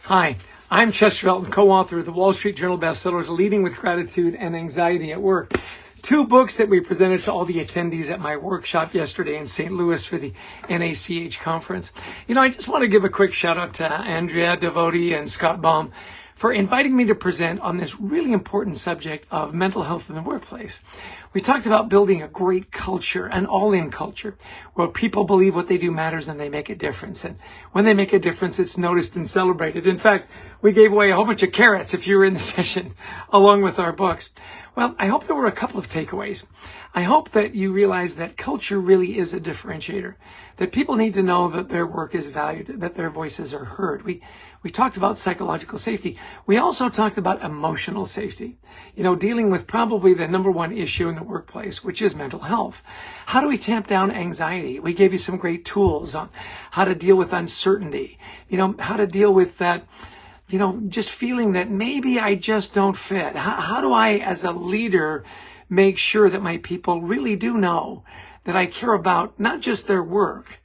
Hi, I'm Chester Elton, co-author of the Wall Street Journal bestsellers Leading with Gratitude and Anxiety at Work. Two books that we presented to all the attendees at my workshop yesterday in St. Louis for the NACH conference. I just want to give a quick shout out to Andrea Devoti and Scott Baum for inviting me to present on this really important subject of mental health in the workplace. We talked about building a great culture, an all-in culture, where people believe what they do matters and they make a difference. And when they make a difference, it's noticed and celebrated. In fact, we gave away a whole bunch of carrots if you were in the session, along with our books. Well, I hope there were a couple of takeaways. I hope that you realize that culture really is a differentiator, that people need to know that their work is valued, that their voices are heard. We talked about psychological safety. We also talked about emotional safety, dealing with probably the number one issue in the workplace, which is mental health. How do we tamp down anxiety? We gave you some great tools on how to deal with uncertainty, how to deal with that, just feeling that maybe I just don't fit. How do I, as a leader, make sure that my people really do know that I care about not just their work,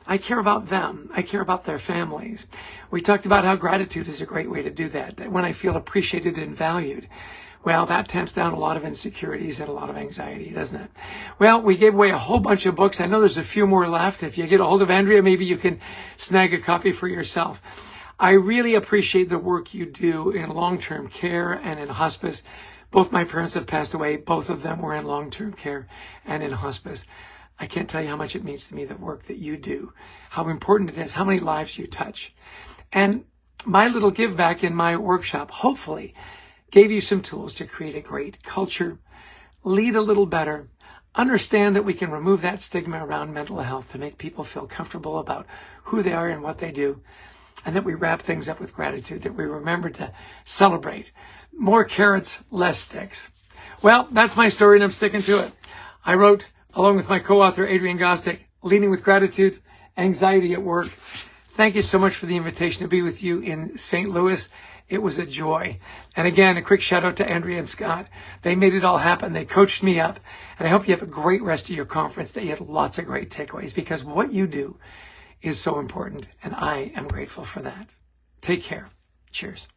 I care about them. I care about their families. We talked about how gratitude is a great way to do that, that when I feel appreciated and valued, well, that tamps down a lot of insecurities and a lot of anxiety, doesn't it? Well, we gave away a whole bunch of books. I know there's a few more left. If you get a hold of Andrea, maybe you can snag a copy for yourself. I really appreciate the work you do in long-term care and in hospice. Both my parents have passed away. Both of them were in long-term care and in hospice. I can't tell you how much it means to me, the work that you do, how important it is, how many lives you touch. And my little give back in my workshop, hopefully, gave you some tools to create a great culture, lead a little better, understand that we can remove that stigma around mental health to make people feel comfortable about who they are and what they do, and that we wrap things up with gratitude, that we remember to celebrate. More carrots, less sticks. Well, that's my story, and I'm sticking to it. I wrote, along with my co-author, Adrian Gostick, Leading with Gratitude, Anxiety at Work. Thank you so much for the invitation to be with you in St. Louis. It was a joy. And again, a quick shout out to Andrea and Scott. They made it all happen. They coached me up. And I hope you have a great rest of your conference, that you had lots of great takeaways, because what you do is so important. And I am grateful for that. Take care. Cheers.